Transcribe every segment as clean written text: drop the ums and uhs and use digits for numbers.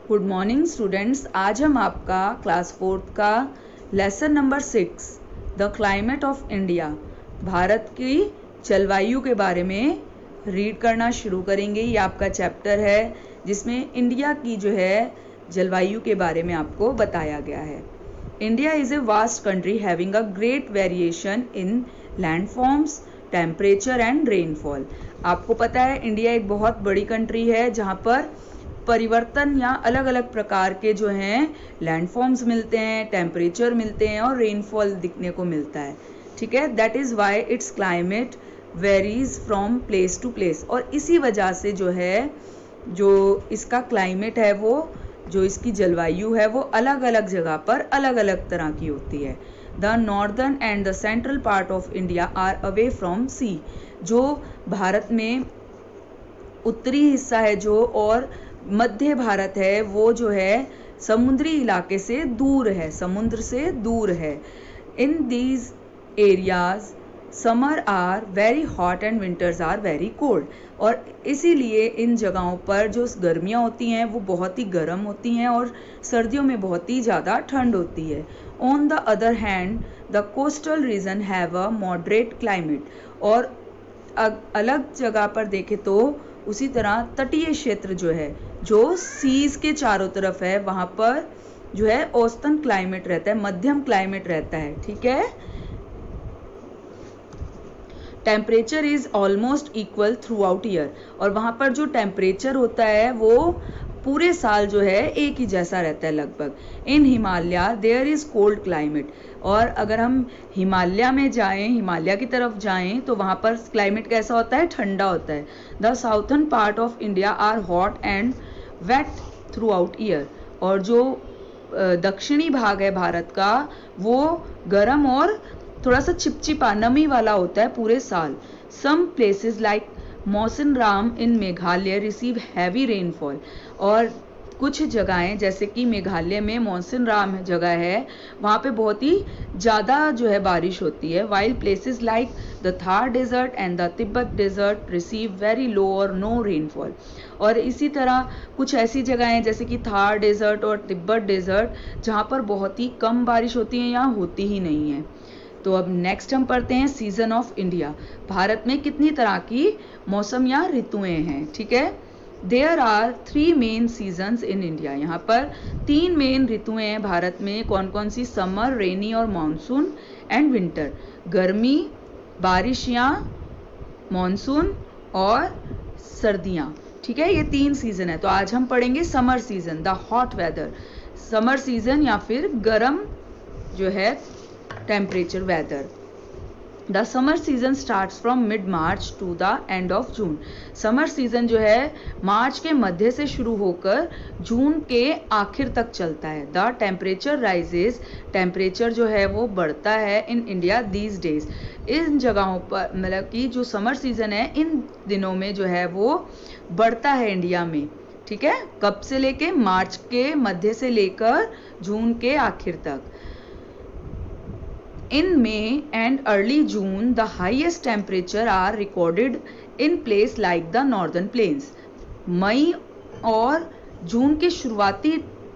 Good morning students. आज हम आपका क्लास 4 का lesson number 6 the climate of India Bharat की जलवायु के बारे में रीड करना शुरू करेंगे। ये आपका चैप्टर है जिसमें इंडिया की जो है जलवायु के बारे में आपको बताया गया है। India is a vast country having a great variation in landforms, temperature and rainfall. आपको पता है इंडिया एक बहुत बड़ी कंट्री है जहाँ पर परिवर्तन या अलग अलग प्रकार के जो हैं लैंडफॉर्म्स मिलते हैं, टेम्परेचर मिलते हैं और रेनफॉल दिखने को मिलता है। ठीक है, that is why its climate varies from place to place. और इसी वजह से जो है जो इसका क्लाइमेट है वो जो इसकी जलवायु है वो अलग अलग जगह पर अलग अलग तरह की होती है। The northern and the central part of India are away from sea. जो भारत में उत्तरी हिस्सा है जो और मध्य भारत है वो जो है समुद्री इलाके से दूर है, समुद्र से दूर है। In these areas summer are very hot and winters are very cold. और इसीलिए इन जगहों पर जो गर्मियाँ होती हैं वो बहुत ही गर्म होती हैं और सर्दियों में बहुत ही ज़्यादा ठंड होती है। On the other hand the coastal region have a moderate climate. और अलग जगह पर देखें तो उसी तरह तटीय क्षेत्र जो है जो सीज के चारों तरफ है वहाँ पर जो है औसतन क्लाइमेट रहता है, मध्यम क्लाइमेट रहता है। ठीक है, temperature is almost equal through out year. और वहाँ पर जो टेम्परेचर होता है वो पूरे साल जो है एक ही जैसा रहता है लगभग। In Himalaya there is cold climate. और अगर हम हिमालय में जाएं, हिमालय की तरफ जाएं तो वहाँ पर क्लाइमेट कैसा होता है, ठंडा होता है। The southern part of India are hot and wet throughout year. और जो दक्षिणी भाग है भारत का वो गर्म और थोड़ा सा चिपचिपा नमी वाला होता है पूरे साल। सम प्लेसेस लाइक मौसिनराम इन मेघालय रिसीव हैवी रेनफॉल। और कुछ जगहें जैसे कि मेघालय में मौसिनराम जगह है वहाँ पे बहुत ही ज़्यादा जो है बारिश होती है। While places like the Thar desert and the Tibet desert receive very low और नो रेनफॉल। और इसी तरह कुछ ऐसी जगहें जैसे कि थार डेजर्ट और तिब्बत डेजर्ट जहाँ पर बहुत ही कम बारिश होती है, यहाँ होती ही नहीं है। तो अब नेक्स्ट हम पढ़ते हैं सीजन ऑफ इंडिया। भारत में कितनी तरह की मौसम या ऋतुएं हैं। ठीक है, there are 3 main seasons in India. यहाँ पर 3 मेन ऋतुएं हैं भारत में। कौन कौन सी? समर, रेनी और मानसून एंड विंटर। गर्मी, बारिश या मानसून और सर्दियाँ। ठीक है, ये 3 सीजन है। तो आज हम पढ़ेंगे summer season, the hot weather. Summer season या फिर गर्म जो है temperature weather. The summer season starts from mid March to the end of June. Summer season जो है मार्च के मध्य से शुरू होकर जून के आखिर तक चलता है। The temperature rises. टेम्परेचर जो है वो बढ़ता है इन इंडिया दीज डेज। इन जगहों पर मतलब कि जो समर सीजन है इन दिनों में जो है वो बढ़ता है इंडिया में। ठीक है, कब से लेके? मार्च के मध्य से लेकर जून के आखिर तक। In May and early June, the highest temperature are recorded in place like the northern plains. मई और जून के शुरुआती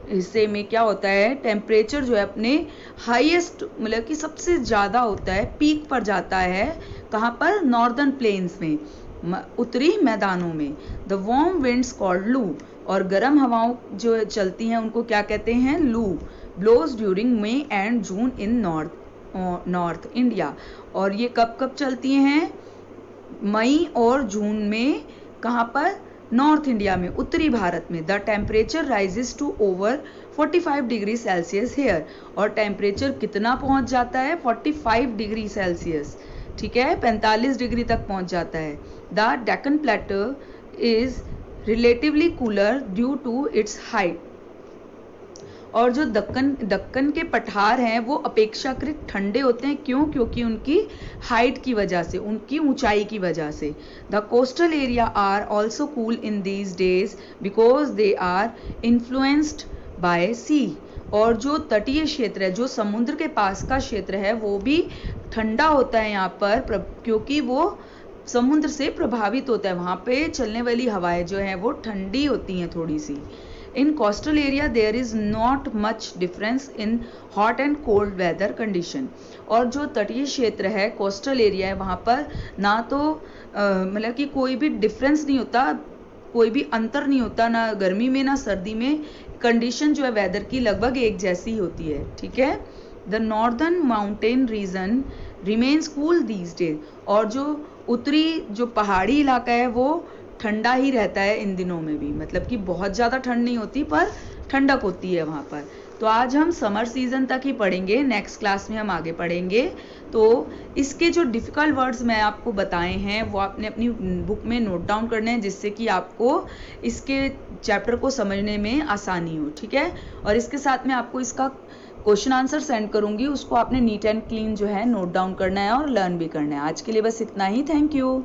हिस्से में क्या होता है, टेम्परेचर जो है अपने हाईएस्ट मतलब कि सबसे ज़्यादा होता है, पीक पर जाता है। कहाँ पर? नॉर्दर्न प्लेन्स में, उत्तरी मैदानों में। द वार्म विंड्स कॉल्ड लू। और गर्म हवाओं जो चलती हैं उनको क्या कहते हैं? Loo. Blows during May and June in north India. और ये कब कब चलती हैं? मई और जून में। कहाँ पर? नॉर्थ इंडिया में, उत्तरी भारत में। The temperature rises to over 45 degree Celsius here. और टेम्परेचर कितना पहुंच जाता है? 45 डिग्री सेल्सियस। ठीक है, 45 डिग्री तक पहुंच जाता है। The Deccan plateau is relatively cooler due to its height. और जो दक्कन के पठार हैं वो अपेक्षाकृत ठंडे होते हैं। क्यों? क्योंकि उनकी हाइट की वजह से, उनकी ऊंचाई की वजह से। The coastal area are also cool in these days because they are influenced by sea. और जो तटीय क्षेत्र है, जो समुद्र के पास का क्षेत्र है वो भी ठंडा होता है यहाँ पर क्योंकि वो समुद्र से प्रभावित होता है। वहाँ पे चलने वाली हवाएं जो हैं वो ठंडी होती हैं थोड़ी सी। In coastal area there is not much difference in hot and cold weather condition. और जो तटीय क्षेत्र है, कोस्टल एरिया है, वहाँ पर ना तो मतलब कि कोई भी डिफरेंस नहीं होता, कोई भी अंतर नहीं होता, ना गर्मी में ना सर्दी में। कंडीशन जो है वेदर की लगभग एक जैसी होती है, ठीक है। The northern mountain region remains cool these days. और जो उत्तरी जो पहाड़ी इलाका है वो ठंडा ही रहता है इन दिनों में भी, मतलब कि बहुत ज़्यादा ठंड नहीं होती पर ठंडक होती है वहाँ पर। तो आज हम समर सीजन तक ही पढ़ेंगे, नेक्स्ट क्लास में हम आगे पढ़ेंगे। तो इसके जो डिफ़िकल्ट वर्ड्स मैं आपको बताए हैं वो आपने अपनी बुक में नोट डाउन करने हैं, जिससे कि आपको इसके चैप्टर को समझने में आसानी हो, ठीक है। और इसके साथ में आपको इसका क्वेश्चन आंसर सेंड करूंगी, उसको आपने नीट एंड क्लीन जो है नोट डाउन करना है और लर्न भी करना है। आज के लिए बस इतना ही। Thank you.